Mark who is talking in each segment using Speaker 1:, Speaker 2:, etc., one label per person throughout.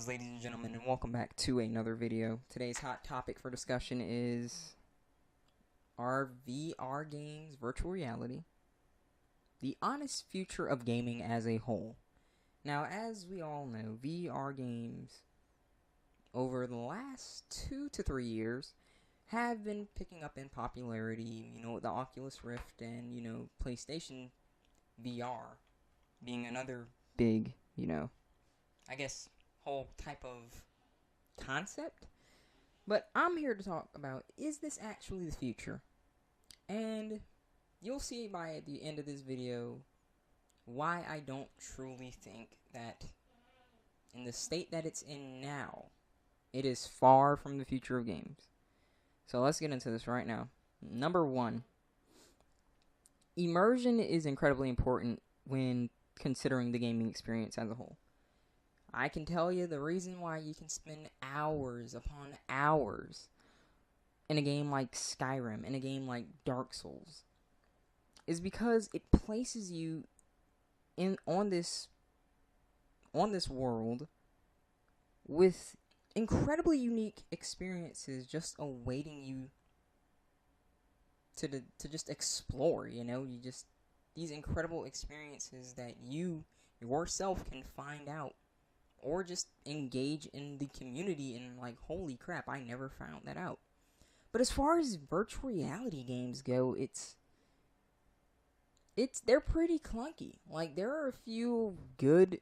Speaker 1: Greetings, ladies and gentlemen, and welcome back to another video. Today's hot topic for discussion is, are VR games virtual reality? The honest future of gaming as a whole. Now, as we all know, VR games over the last 2 to 3 years have been picking up in popularity, with the Oculus Rift and, PlayStation VR being another big, I guess, whole type of concept. But I'm here to talk about, is this actually the future? And you'll see by the end of this video why I don't truly think that in the state that it's in now, it is far from the future of games. So let's get into this right now. Number one, immersion is incredibly important when considering the gaming experience as a whole. I can tell you the reason why you can spend hours upon hours in a game like Skyrim, in a game like Dark Souls, is because it places you on this world with incredibly unique experiences just awaiting you to just explore. These incredible experiences that you yourself can find out or just engage in the community and like, holy crap, I never found that out. But as far as virtual reality games go, they're pretty clunky. Like, there are a few good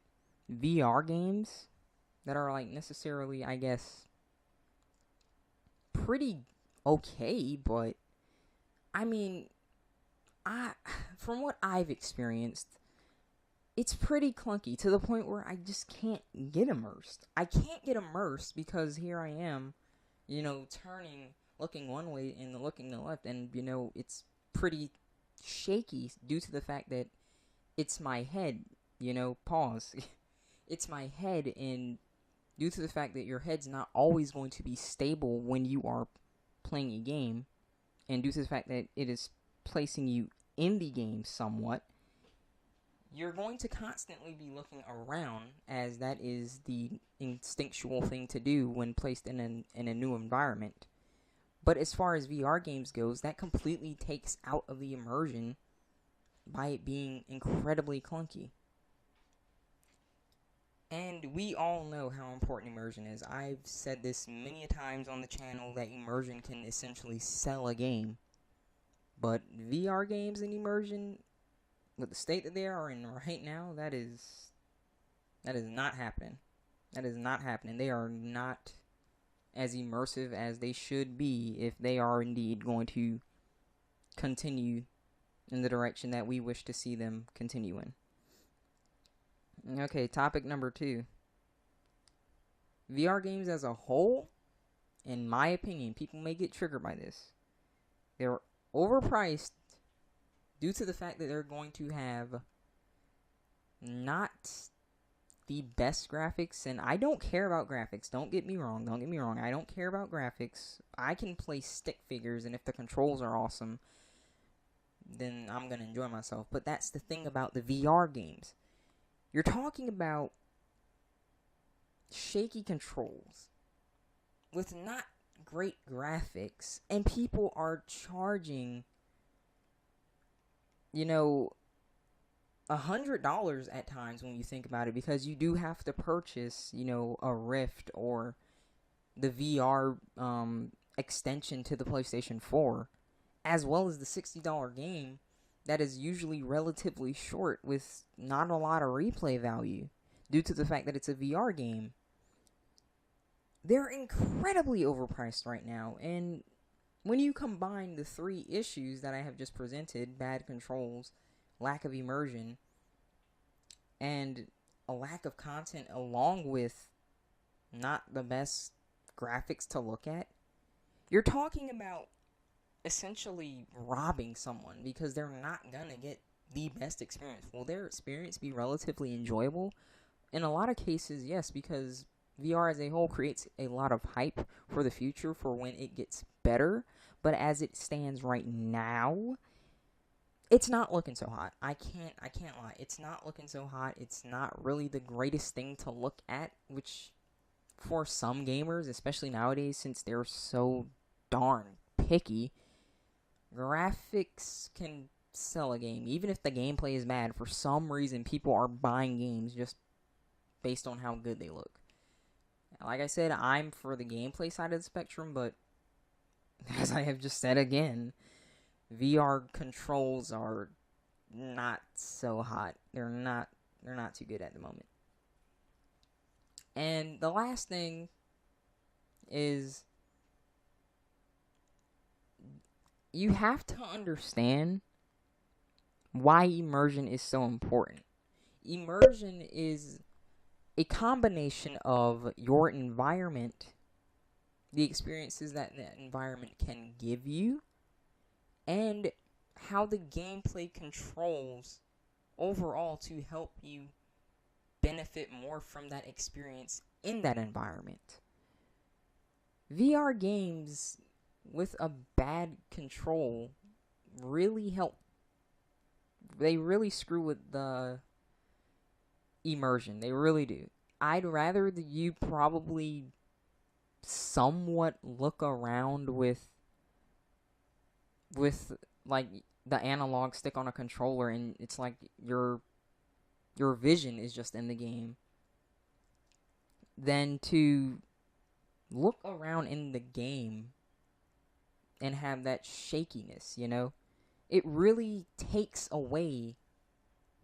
Speaker 1: VR games that are like necessarily, I guess, pretty okay, but I mean, from what I've experienced, it's pretty clunky to the point where I just can't get immersed. I can't get immersed because here I am, turning, looking one way and looking the left, and, it's pretty shaky due to the fact that it's my head, pause. It's my head, and due to the fact that your head's not always going to be stable when you are playing a game, and due to the fact that it is placing you in the game somewhat, you're going to constantly be looking around, as that is the instinctual thing to do when placed in a new environment. But as far as VR games goes, that completely takes out of the immersion by it being incredibly clunky. And we all know how important immersion is. I've said this many times on the channel that immersion can essentially sell a game. But VR games and immersion, with the state that they are in right now, that is not happening. That is not happening. They are not as immersive as they should be if they are indeed going to continue in the direction that we wish to see them continue in. Okay, topic number 2. VR games as a whole, in my opinion, people may get triggered by this. They're overpriced due to the fact that they're going to have not the best graphics, and I don't care about graphics. Don't get me wrong. I don't care about graphics. I can play stick figures, and if the controls are awesome, then I'm going to enjoy myself. But that's the thing about the VR games. You're talking about shaky controls with not great graphics, and people are charging $100 at times when you think about it, because you do have to purchase, a Rift or the VR extension to the PlayStation 4, as well as the $60 game that is usually relatively short with not a lot of replay value due to the fact that it's a VR game. They're incredibly overpriced right now, and when you combine the 3 issues that I have just presented, bad controls, lack of immersion, and a lack of content, along with not the best graphics to look at, you're talking about essentially robbing someone, because they're not going to get the best experience. Will their experience be relatively enjoyable? In a lot of cases, yes, because VR as a whole creates a lot of hype for the future for when it gets better, but as it stands right now, it's not looking so hot. I can't lie. It's not looking so hot. It's not really the greatest thing to look at, which for some gamers, especially nowadays, since they're so darn picky, graphics can sell a game. Even if the gameplay is bad, for some reason, people are buying games just based on how good they look. Like I said, I'm for the gameplay side of the spectrum, but as I have just said again, VR controls are not so hot. They're not too good at the moment. And the last thing is you have to understand why immersion is so important. Immersion is a combination of your environment, the experiences that environment can give you, and how the gameplay controls overall to help you benefit more from that experience in that environment. VR games with a bad control really help. They really screw with the immersion. They really do. I'd rather that you probably somewhat look around with like the analog stick on a controller, and it's like your vision is just in the game, than to look around in the game and have that shakiness, you know? It really takes away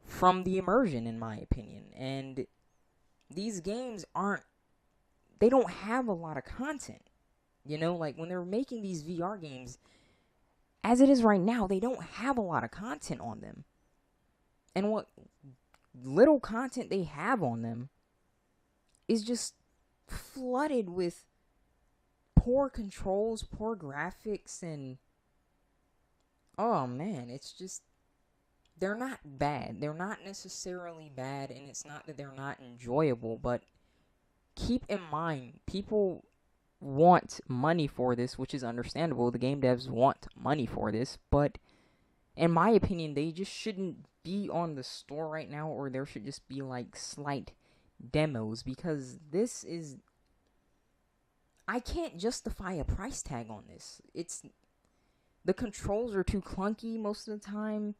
Speaker 1: from the immersion, in my opinion. And these games they don't have a lot of content. You know, like when they're making these VR games, as it is right now, they don't have a lot of content on them. And what little content they have on them is just flooded with poor controls, poor graphics, and oh man, it's just, they're not bad. They're not necessarily bad, and it's not that they're not enjoyable, but keep in mind, people want money for this, which is understandable. The game devs want money for this, but in my opinion, they just shouldn't be on the store right now, or there should just be like slight demos, because this is, I can't justify a price tag on this. The controls are too clunky most of the time.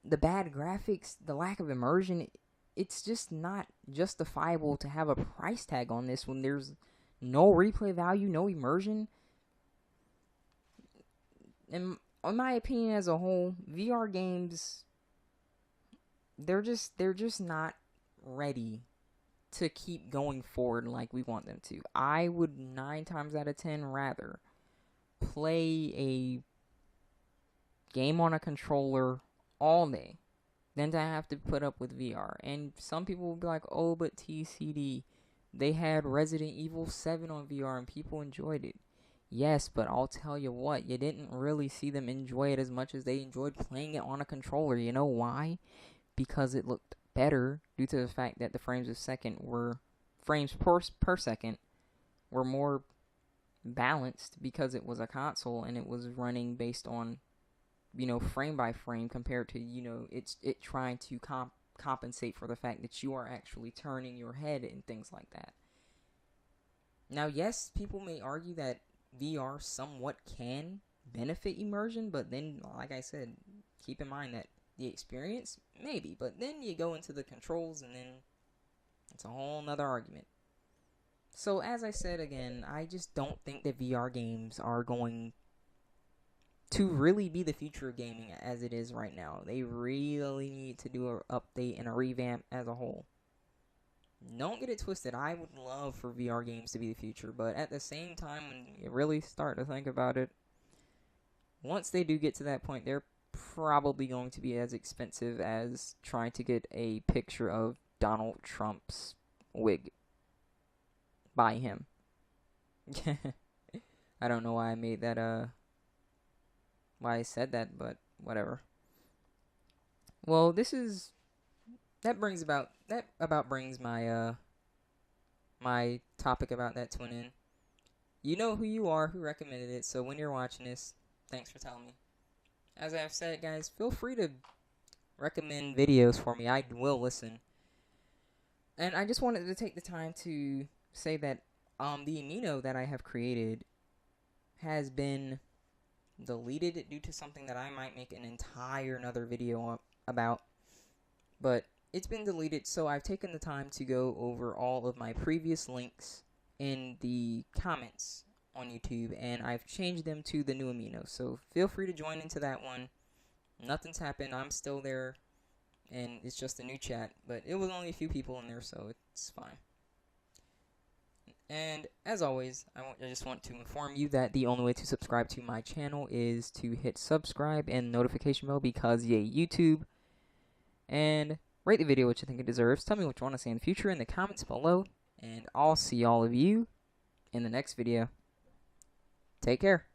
Speaker 1: The bad graphics, the lack of immersion, it's just not justifiable to have a price tag on this when there's no replay value, no immersion. In my opinion, as a whole, VR games, they're just not ready to keep going forward like we want them to. I would 9 times out of 10 rather play a game on a controller all day than to have to put up with VR. And some people will be like, oh, but TCD, they had Resident Evil 7 on VR and people enjoyed it. Yes, but I'll tell you what, you didn't really see them enjoy it as much as they enjoyed playing it on a controller. You know why? Because it looked better due to the fact that the frames per second were more balanced, because it was a console and it was running based on, you know, frame by frame, compared to, you know, it trying to compensate for the fact that you are actually turning your head and things like that. Now, yes, people may argue that VR somewhat can benefit immersion, but then, like I said, keep in mind that the experience, maybe, but then you go into the controls and then it's a whole nother argument. So, as I said again, I just don't think that VR games are going to really be the future of gaming as it is right now. They really need to do an update and a revamp as a whole. Don't get it twisted. I would love for VR games to be the future, but at the same time, when you really start to think about it, once they do get to that point, they're probably going to be as expensive as trying to get a picture of Donald Trump's wig by him. I don't know why I made that, why I said that, but whatever. Well, that brings my my topic about that to an end. You know who you are, who recommended it, so when you're watching this, thanks for telling me. As I've said, guys, feel free to recommend videos for me. I will listen. And I just wanted to take the time to say that the amino that I have created has been deleted due to something that I might make an entire another video about, but it's been deleted. So I've taken the time to go over all of my previous links in the comments on YouTube, and I've changed them to the new amino. So feel free to join into that one. Nothing's happened. I'm still there, and it's just a new chat, but it was only a few people in there, so it's fine. And as always, I just want to inform you that the only way to subscribe to my channel is to hit subscribe and notification bell, because yay YouTube. And rate the video what you think it deserves. Tell me what you want to see in the future in the comments below. And I'll see all of you in the next video. Take care.